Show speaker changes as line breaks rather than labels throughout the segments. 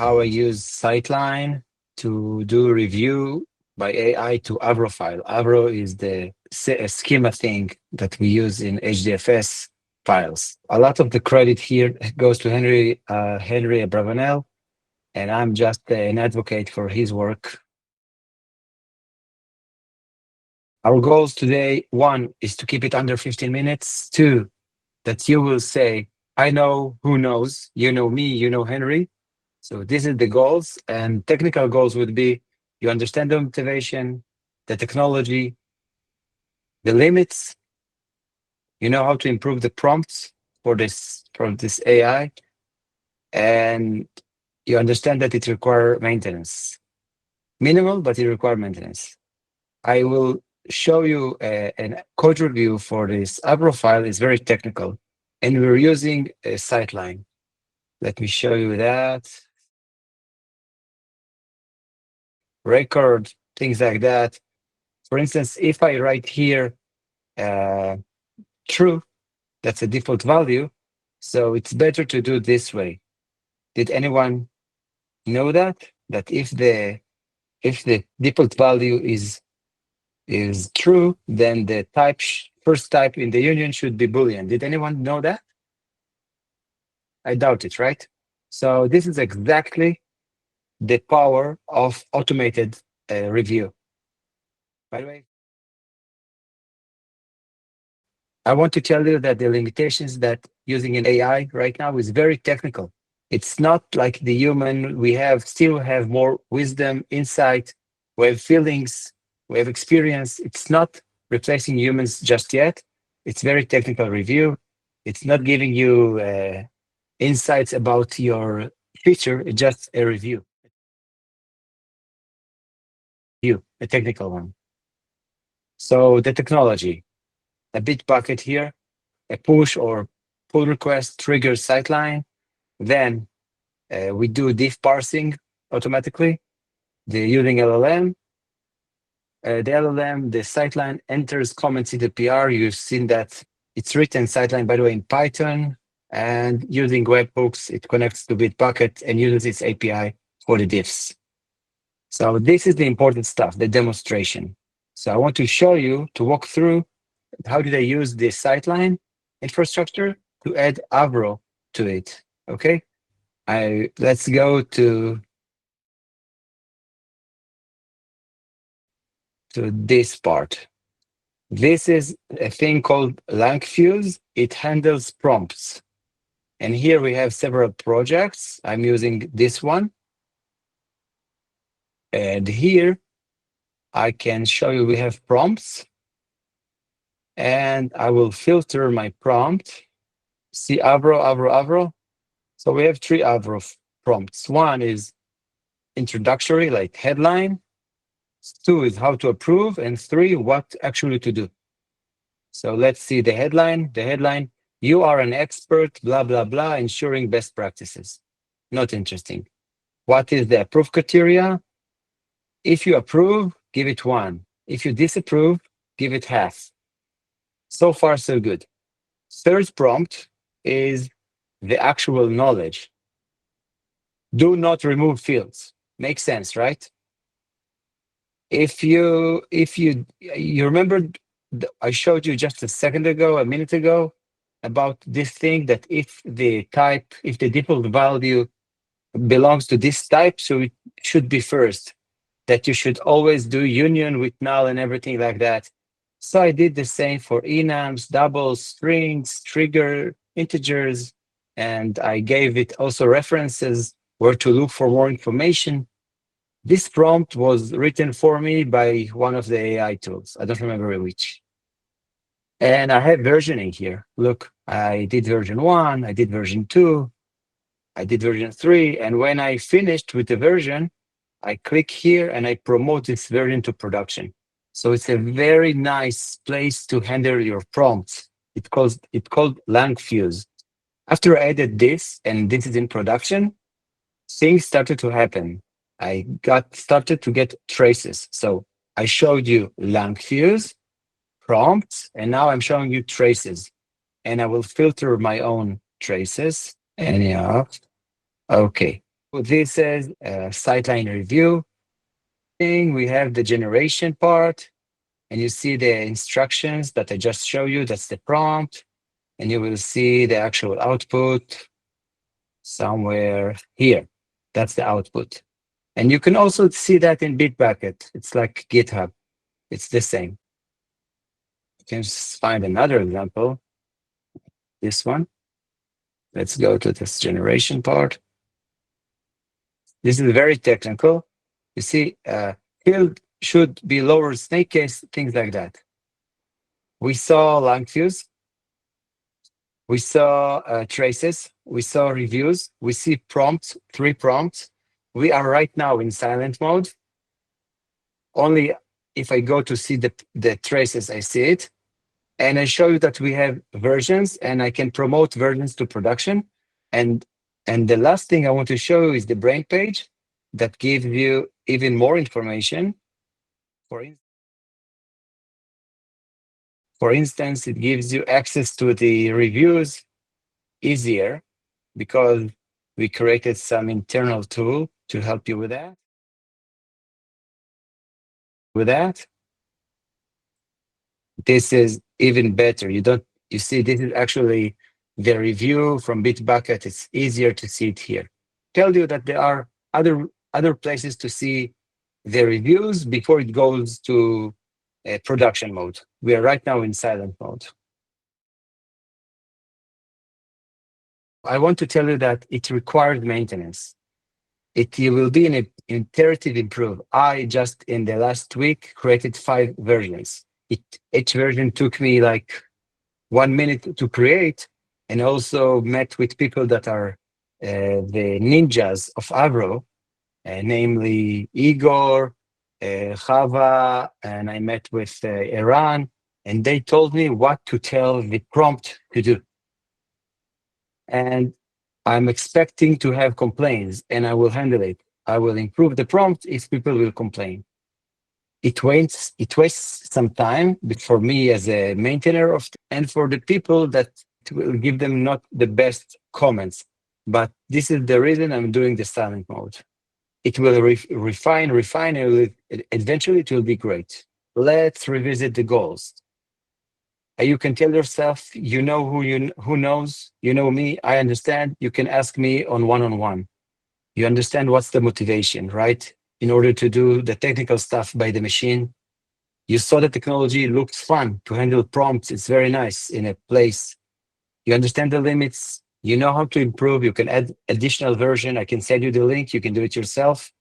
how I use Sightline to do review by AI to Avro file. Avro is the schema thing that we use in HDFS files. A lot of the credit here goes to Henry Abravanel, and I'm just an advocate for his work. Our goals today, 1 is to keep it under 15 minutes. 2, that you will say, I know who knows, you know me, you know Henry. So this is the goals, and technical goals would be you understand the motivation, the technology, the limits, you know how to improve the prompts for this AI, and you understand that it requires maintenance. Minimal, but it requires maintenance. I will show you a code review for this Avro file. It's very technical, and we're using a Sightline. Let me show you that. Record, things like that. For instance, if I write here true, that's a default value. So it's better to do this way. Did anyone know that? That if the default value is true, then the first type in the union should be Boolean. Did anyone know that? I doubt it, right? So this is exactly the power of automated review. By the way, I want to tell you that the limitations that using an AI right now is very technical. It's not like the human. We still have more wisdom, insight, we have feelings, we have experience. It's not replacing humans just yet. It's very technical review. It's not giving you insights about your future. It's just a review. A technical one. So the technology, a bitbucket here, a push or pull request triggers Sightline. Then we do diff parsing automatically. Using LLM. The LLM, the Sightline enters comments in the PR. You've seen that it's written Sightline, by the way, in Python. And using webhooks, it connects to Bitbucket and uses its API for the diffs. So this is the important stuff, the demonstration. So I want to show you, to walk through how did I use the Sightline infrastructure to add Avro to it, okay? Let's go to this part. This is a thing called LangFuse. It handles prompts. And here we have several projects. I'm using this one. And here I can show you we have prompts. And I will filter my prompt. See Avro. So we have 3 Avro prompts. 1 is introductory, like headline. 2 is how to approve. And 3, what actually to do. So let's see the headline. The headline, you are an expert, blah, blah, blah, ensuring best practices. Not interesting. What is the approve criteria? If you approve, give it 1. If you disapprove, give it half. So far, so good. Third prompt is the actual knowledge. Do not remove fields. Makes sense, right? If you remember, I showed you just a minute ago, about this thing that if the default value belongs to this type, so it should be first, that you should always do union with null and everything like that. So I did the same for enums, doubles, strings, trigger, integers, and I gave it also references where to look for more information. This prompt was written for me by one of the AI tools. I don't remember which. And I have versioning here. Look, I did version 1, I did version 2, I did version 3. And when I finished with the version, I click here and I promote this version to production. So it's a very nice place to handle your prompts. It's called LangFuse. After I added this, and this is in production, things started to happen. I started to get traces. So I showed you LangFuse, prompts, and now I'm showing you traces. And I will filter my own traces. Anyhow, okay. This is sightline review. We have the generation part, and you see the instructions that I just showed you. That's the prompt, and you will see the actual output somewhere here. That's the output. And you can also see that in Bitbucket. It's like GitHub. It's the same. You can find another example. This one. Let's go to this generation part. This is very technical. You see, field should be lower snake case, things like that. We saw lang views. We saw traces. We saw reviews. We see prompts, 3 prompts. We are right now in silent mode. Only if I go to see the traces, I see it. And I show you that we have versions, and I can promote versions to production. And the last thing I want to show you is the brain page that gives you even more information. For, in- for instance, it gives you access to the reviews easier because we created some internal tool to help you with that. This is even better. You see, this is actually the review from Bitbucket. It's easier to see it here. Tell you that there are other places to see the reviews before it goes to production mode. We are right now in silent mode. I want to tell you that it requires maintenance. It will be an iterative improve. I just in the last week created 5 versions. Each version took me like 1 minute to create, and also met with people that are the ninjas of Avro, namely Igor, Chava, and I met with Iran, and they told me what to tell the prompt to do. And I'm expecting to have complaints, and I will handle it. I will improve the prompt if people will complain. It wastes some time for me as a maintainer and for the people that will give them not the best comments. But this is the reason I'm doing the silent mode. It will refine, and eventually it will be great. Let's revisit the goals. You can tell yourself, you know who knows, you know me, I understand. You can ask me on one-on-one. You understand what's the motivation, right? In order to do the technical stuff by the machine. You saw the technology looks fun to handle prompts. It's very nice in a place. You understand the limits. You know how to improve. You can add additional version. I can send you the link. You can do it yourself.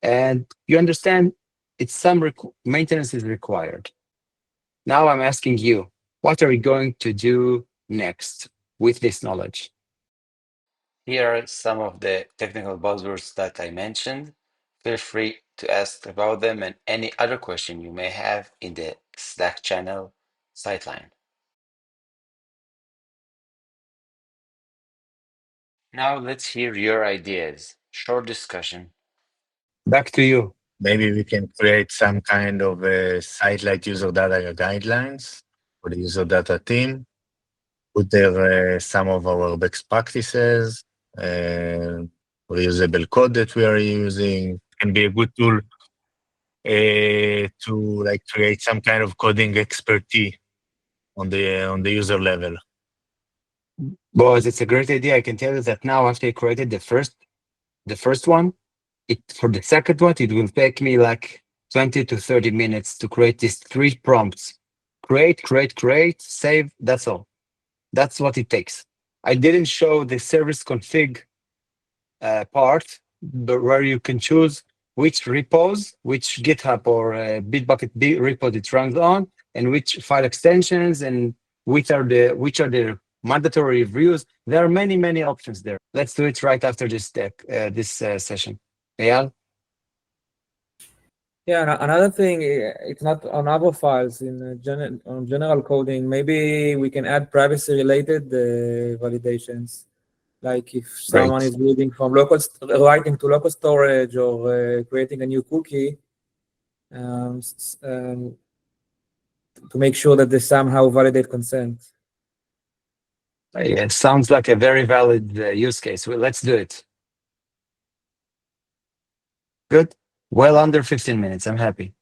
And you understand it's some maintenance is required. Now I'm asking you, what are you going to do next with this knowledge? Here are some of the technical buzzwords that I mentioned. Feel free to ask about them and any other question you may have in the Slack channel Sightline. Now let's hear your ideas. Short discussion. Back to you.
Maybe we can create some kind of a site like user data guidelines for the user data team. Put there some of our best practices, reusable code that we are using. Can be a good tool to like create some kind of coding expertise on the user level.
Boys, it's a great idea. I can tell you that now after I created the first one, for the second one, it will take me like 20 to 30 minutes to create these 3 prompts. Create, save, that's all. That's what it takes. I didn't show the service config part, but where you can choose which repos, which GitHub or Bitbucket repo it runs on, and which file extensions, and which are the mandatory reviews. There are many options there. Let's do it right after this session. Eyal?
Yeah, another thing, it's not on our files in on general coding. Maybe we can add privacy-related validations, like if someone
Great.
is reading from writing to local storage or creating a new cookie, um, to make sure that they somehow validate consent.
It sounds like a very valid use case. Well, let's do it. Good. Well under 15 minutes. I'm happy.